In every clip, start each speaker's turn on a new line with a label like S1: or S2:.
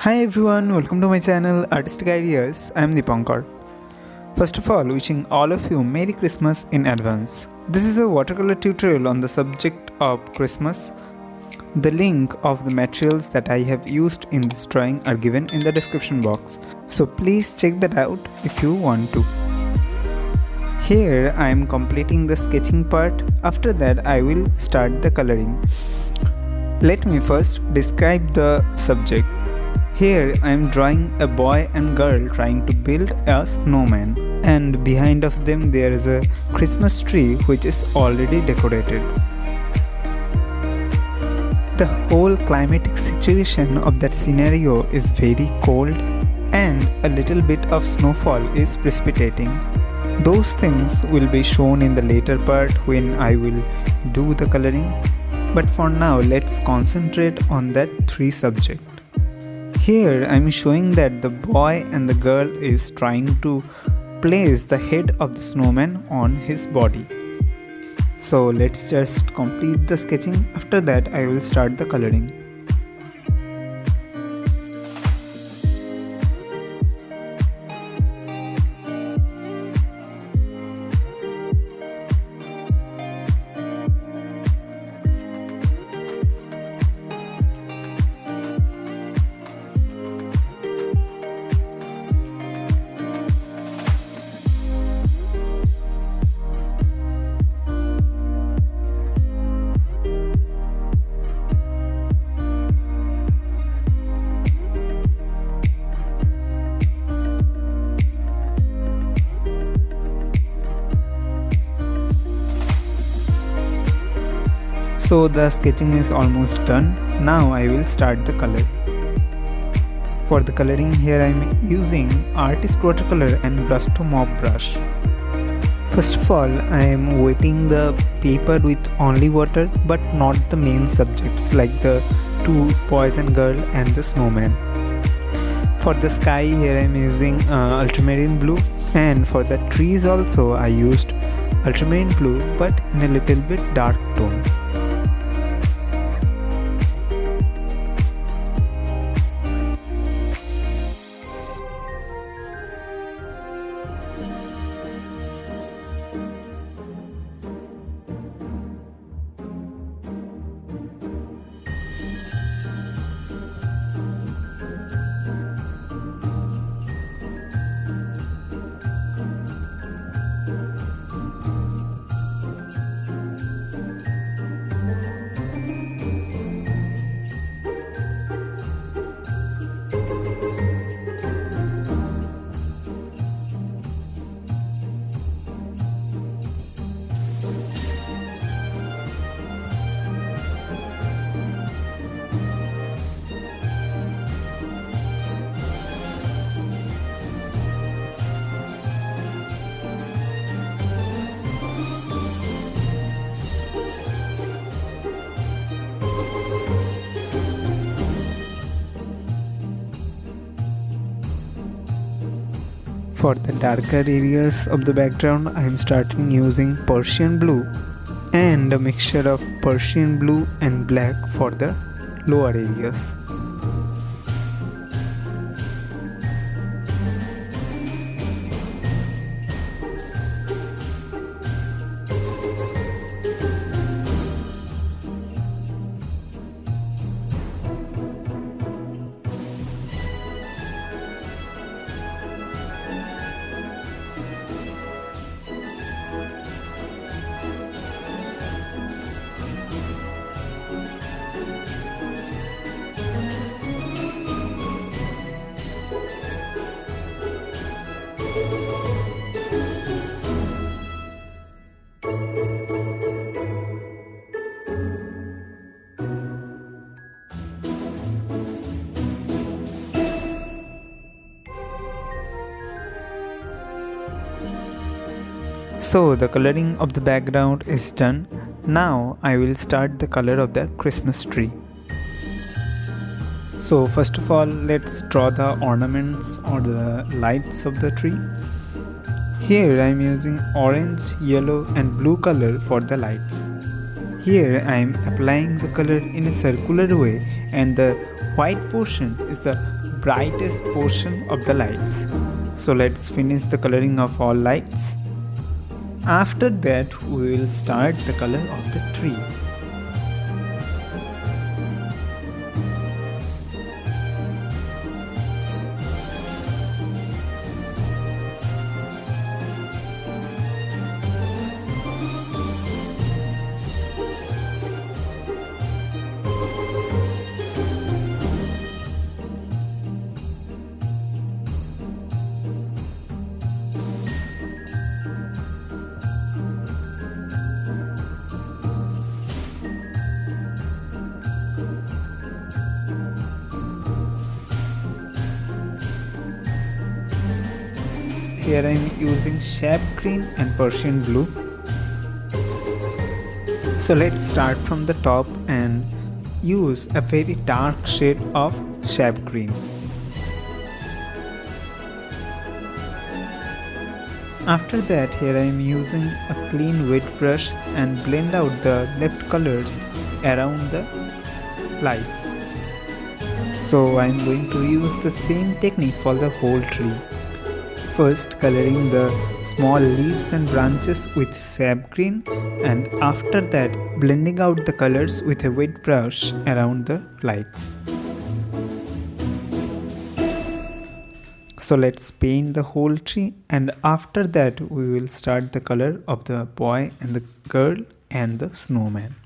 S1: Hi everyone, welcome to my channel Artistic Ideas. I am Dipankar. First of all, wishing all of you Merry Christmas in advance. This is a watercolor tutorial on the subject of Christmas. The link of the materials that I have used in this drawing are given in the description box. So please check that out if you want to. Here I am completing the sketching part. After that I will start the coloring. Let me first describe the subject. Here I am drawing a boy and girl trying to build a snowman, and behind of them there is a Christmas tree which is already decorated. The whole climatic situation of that scenario is very cold and a little bit of snowfall is precipitating. Those things will be shown in the later part when I will do the coloring, but for now let's concentrate on that tree subject. Here I am showing that the boy and the girl is trying to place the head of the snowman on his body. So let's just complete the sketching. After that I will start the coloring. So the sketching is almost done. Now I will start the color. For the coloring here I am using artist watercolor and brush to mop brush. First of all I am wetting the paper with only water but not the main subjects like the two boys and girl and the snowman. For the sky here I am using ultramarine blue, and for the trees also I used ultramarine blue but in a little bit dark tone. For the darker areas of the background I am starting using Persian blue and a mixture of Persian blue and black for the lower areas. So the coloring of the background is done. Now I will start the color of the Christmas tree. So first of all let's draw the ornaments or the lights of the tree. Here I am using orange, yellow and blue color for the lights. Here I am applying the color in a circular way and the white portion is the brightest portion of the lights. So let's finish the coloring of all lights. After that, we will start the color of the tree. Here I am using sharp green and Persian blue. So let's start from the top and use a very dark shade of sharp green. After that, here I am using a clean wet brush and blend out the left colors around the lights. So I am going to use the same technique for the whole tree. First coloring the small leaves and branches with sap green, and after that blending out the colors with a wet brush around the lights. So let's paint the whole tree, and after that we will start the color of the boy and the girl and the snowman.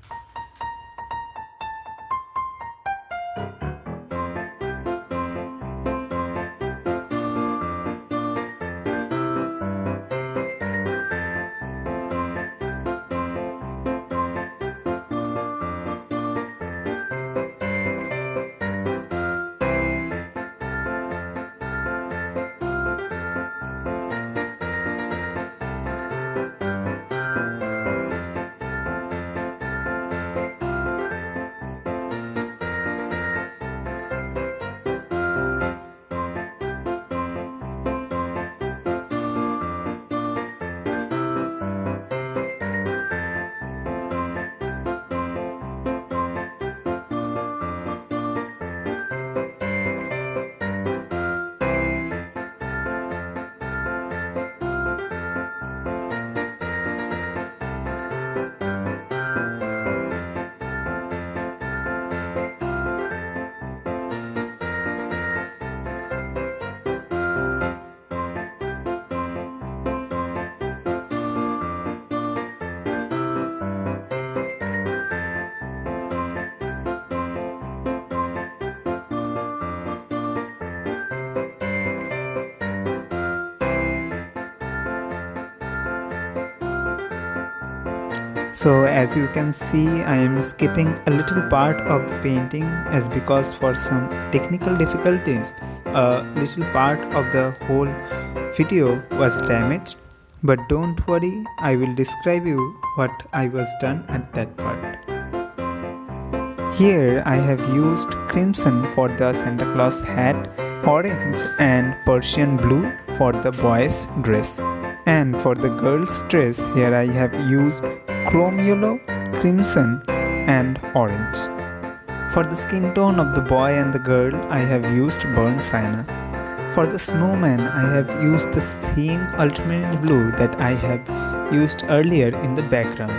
S1: So as you can see, I am skipping a little part of the painting as because for some technical difficulties, a little part of the whole video was damaged. But don't worry, I will describe you what I was done at that part. Here I have used crimson for the Santa Claus hat, orange and Persian blue for the boy's dress. And for the girl's dress, here I have used chrome yellow, crimson and orange. For the skin tone of the boy and the girl, I have used burnt sienna. For the snowman, I have used the same ultramarine blue that I have used earlier in the background.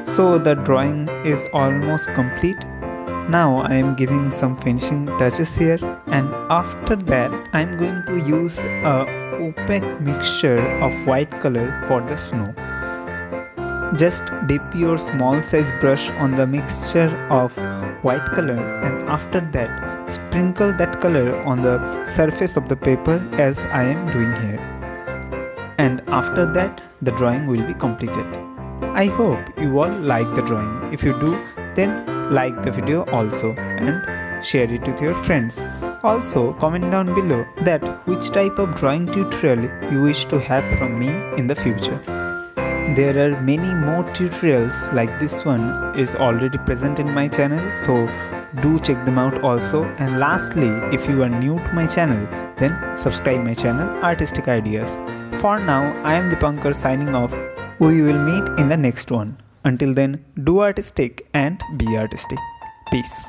S1: So the drawing is almost complete. Now I am giving some finishing touches here, and after that I am going to use a opaque mixture of white color for the snow. Just dip your small size brush on the mixture of white color, and after that sprinkle that color on the surface of the paper as I am doing here. And after that the drawing will be completed. I hope you all like the drawing. If you do, then like the video also and share it with your friends. Also comment down below that which type of drawing tutorial you wish to have from me in the future. There are many more tutorials like this one is already present in my channel, so do check them out also. And lastly, if you are new to my channel, then subscribe my channel Artistic Ideas. For now, I am Dipankar signing off. We will meet in the next one. Until then, do artistic and be artistic. Peace.